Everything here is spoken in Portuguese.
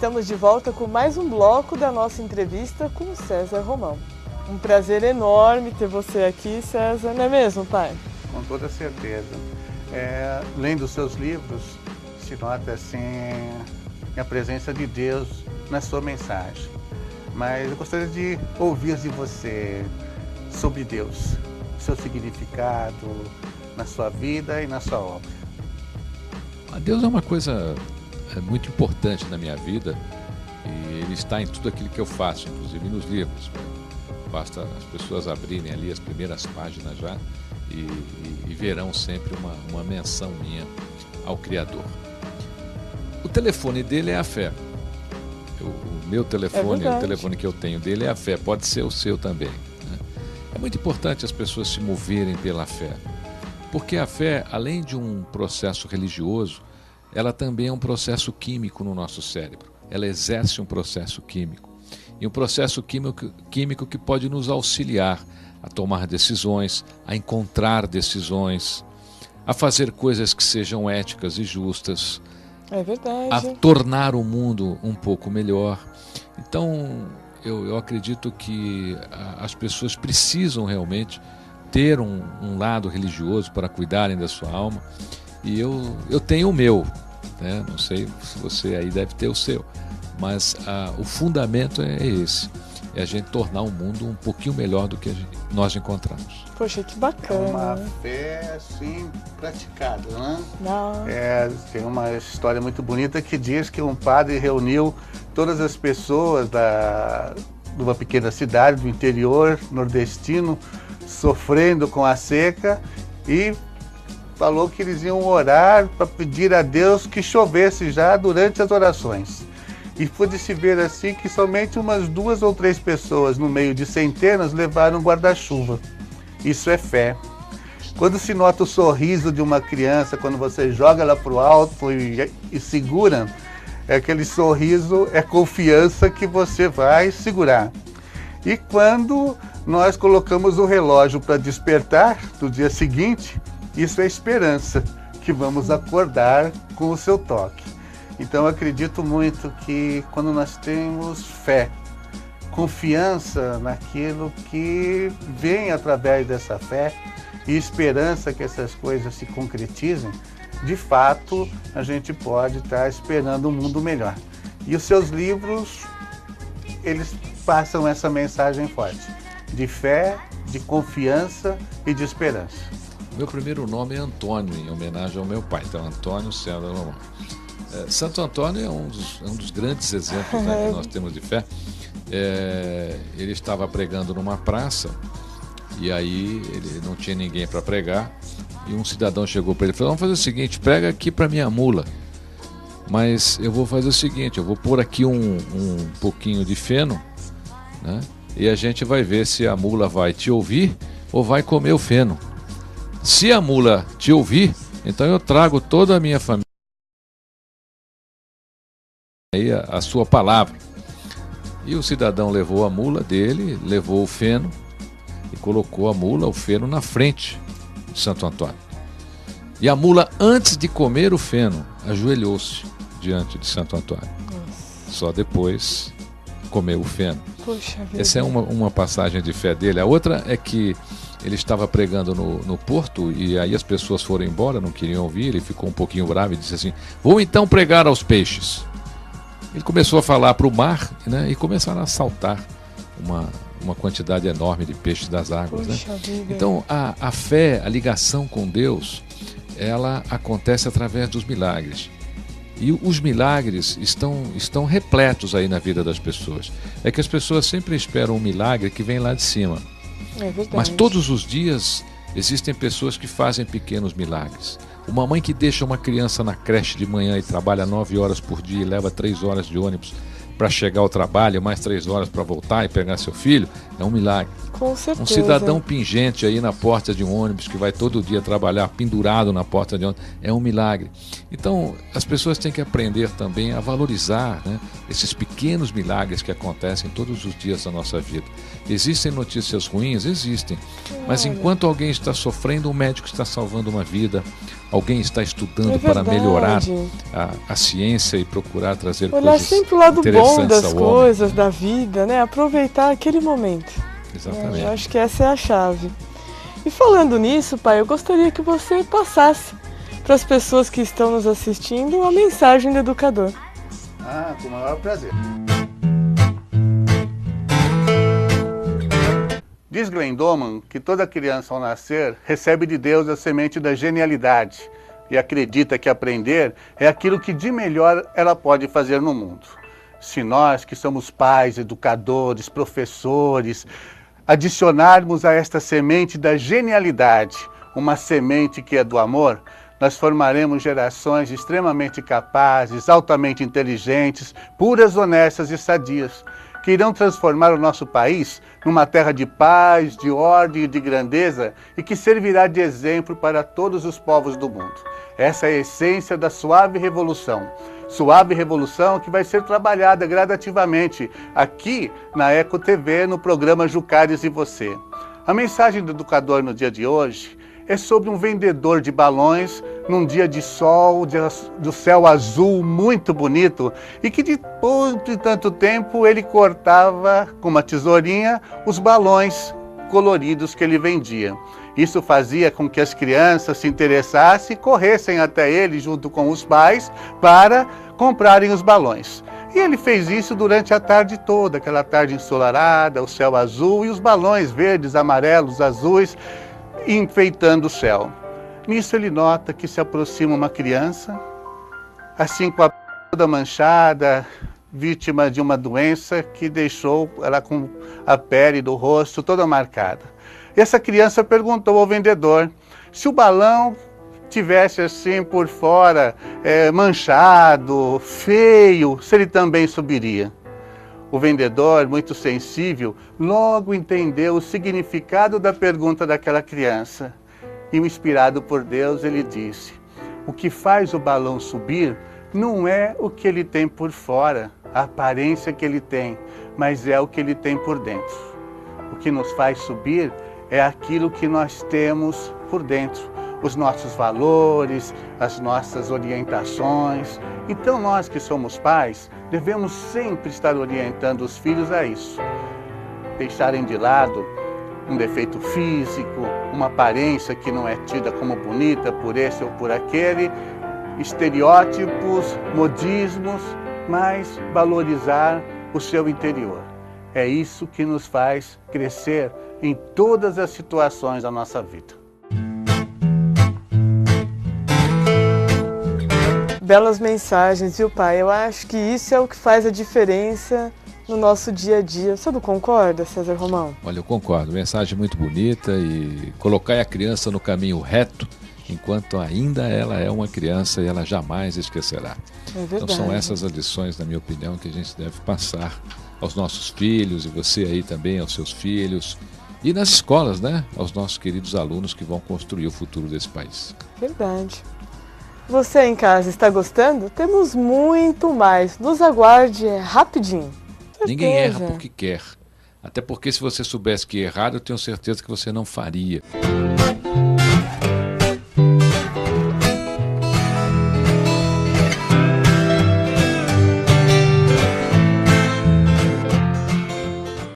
estamos de volta com mais um bloco da nossa entrevista com o César Romão. Um prazer enorme ter você aqui, César, não é mesmo, pai? Com toda certeza. Lendo os seus livros, se nota assim a presença de Deus na sua mensagem. Mas eu gostaria de ouvir de você sobre Deus, seu significado na sua vida e na sua obra. Deus é uma coisa muito importante na minha vida e Ele está em tudo aquilo que eu faço, inclusive nos livros. Basta as pessoas abrirem ali as primeiras páginas já e verão sempre uma menção minha ao Criador. O telefone dele é a fé. O meu telefone, o telefone que eu tenho dele é a fé, pode ser o seu também, né? É muito importante as pessoas se moverem pela fé, porque a fé, além de um processo religioso, ela também é um processo químico no nosso cérebro. Ela exerce um processo químico. E um processo químico que pode nos auxiliar a tomar decisões, a encontrar decisões, a fazer coisas que sejam éticas e justas, é verdade, a tornar o mundo um pouco melhor. Então, eu acredito que as pessoas precisam realmente ter um lado religioso para cuidarem da sua alma. E eu tenho o meu, né? Não sei se você aí deve ter o seu, mas o fundamento é esse, é a gente tornar o mundo um pouquinho melhor do que nós encontramos. Poxa, que bacana. É uma fé assim praticada, né? Não. Tem uma história muito bonita que diz que um padre reuniu todas as pessoas de uma pequena cidade do interior nordestino, sofrendo com a seca, e falou que eles iam orar para pedir a Deus que chovesse já durante as orações. E pôde-se ver assim que somente umas 2 ou 3 pessoas, no meio de centenas, levaram guarda-chuva. Isso é fé. Quando se nota o sorriso de uma criança, quando você joga ela para o alto e segura, aquele sorriso é confiança que você vai segurar. E quando nós colocamos o relógio para despertar do dia seguinte, isso é esperança, que vamos acordar com o seu toque. Então eu acredito muito que quando nós temos fé, confiança naquilo que vem através dessa fé e esperança que essas coisas se concretizem, de fato a gente pode estar esperando um mundo melhor. E os seus livros, eles passam essa mensagem forte, de fé, de confiança e de esperança. Meu primeiro nome é Antônio, em homenagem ao meu pai, então Antônio César Romão. Santo Antônio é um dos grandes exemplos, né, que nós temos de fé. Ele estava pregando numa praça e aí ele não tinha ninguém para pregar e um cidadão chegou para ele e falou: vamos fazer o seguinte, prega aqui para minha mula, mas eu vou fazer o seguinte, eu vou pôr aqui um pouquinho de feno, né, e a gente vai ver se a mula vai te ouvir ou vai comer o feno. Se a mula te ouvir, então eu trago toda a minha família aí a sua palavra. E o cidadão levou a mula dele, levou o feno e colocou a mula, o feno, na frente de Santo Antônio. E a mula, antes de comer o feno, ajoelhou-se diante de Santo Antônio. Só depois comeu o feno. Puxa vida. Essa é uma passagem de fé dele. A outra é que ele estava pregando no porto e aí as pessoas foram embora, não queriam ouvir, ele ficou um pouquinho bravo e disse assim: vou então pregar aos peixes. Ele começou a falar para o mar, né, e começaram a saltar uma quantidade enorme de peixes das águas. Né? Então a fé, a ligação com Deus, ela acontece através dos milagres. E os milagres estão repletos aí na vida das pessoas. É que as pessoas sempre esperam um milagre que vem lá de cima. É verdade. Mas todos os dias existem pessoas que fazem pequenos milagres. Uma mãe que deixa uma criança na creche de manhã e trabalha 9 horas por dia e leva 3 horas de ônibus para chegar ao trabalho, mais 3 horas para voltar e pegar seu filho, é um milagre. Com certeza. Um cidadão pingente aí na porta de um ônibus, que vai todo dia trabalhar pendurado na porta de ônibus, é um milagre. Então, as pessoas têm que aprender também a valorizar, né, esses pequenos milagres que acontecem todos os dias da nossa vida. Existem notícias ruins? Existem. Mas enquanto alguém está sofrendo, um médico está salvando uma vida, alguém está estudando para melhorar a ciência e procurar trazer olhar coisas sempre o lado bom das ao coisas, da vida, né? Aproveitar aquele momento. Exatamente. Eu acho que essa é a chave. E falando nisso, pai, eu gostaria que você passasse para as pessoas que estão nos assistindo a mensagem do educador. Com o maior prazer. Diz Glendoman que toda criança ao nascer recebe de Deus a semente da genialidade e acredita que aprender é aquilo que de melhor ela pode fazer no mundo. Se nós, que somos pais, educadores, professores, adicionarmos a esta semente da genialidade uma semente que é do amor, nós formaremos gerações extremamente capazes, altamente inteligentes, puras, honestas e sadias, que irão transformar o nosso país numa terra de paz, de ordem e de grandeza e que servirá de exemplo para todos os povos do mundo. Essa é a essência da Suave Revolução. Suave Revolução que vai ser trabalhada gradativamente aqui na Eco TV, no programa Jucares e Você. A mensagem do educador no dia de hoje é sobre um vendedor de balões num dia de sol, do céu azul muito bonito, e que depois de tanto tempo ele cortava com uma tesourinha os balões coloridos que ele vendia. Isso fazia com que as crianças se interessassem e corressem até ele junto com os pais para comprarem os balões. E ele fez isso durante a tarde toda, aquela tarde ensolarada, o céu azul e os balões verdes, amarelos, azuis, enfeitando o céu. Nisso ele nota que se aproxima uma criança, assim com a toda manchada, vítima de uma doença que deixou ela com a pele do rosto toda marcada. E essa criança perguntou ao vendedor se o balão tivesse assim por fora, manchado, feio, se ele também subiria. O vendedor, muito sensível, logo entendeu o significado da pergunta daquela criança. E, inspirado por Deus, ele disse: o que faz o balão subir não é o que ele tem por fora, a aparência que ele tem, mas é o que ele tem por dentro. O que nos faz subir é aquilo que nós temos por dentro, os nossos valores, as nossas orientações. Então nós que somos pais, devemos sempre estar orientando os filhos a isso. Deixarem de lado um defeito físico, uma aparência que não é tida como bonita por esse ou por aquele, estereótipos, modismos, mas valorizar o seu interior. É isso que nos faz crescer em todas as situações da nossa vida. Belas mensagens, viu, pai? Eu acho que isso é o que faz a diferença no nosso dia a dia. Você não concorda, César Romão? Olha, eu concordo. Mensagem muito bonita e colocar a criança no caminho reto, enquanto ainda ela é uma criança e ela jamais esquecerá. É verdade. Então são essas as lições, na minha opinião, que a gente deve passar aos nossos filhos e você aí também, aos seus filhos. E nas escolas, né? Aos nossos queridos alunos que vão construir o futuro desse país. Verdade. Você em casa está gostando? Temos muito mais. Nos aguarde rapidinho. Ninguém erra porque quer. Até porque se você soubesse que é errado, eu tenho certeza que você não faria.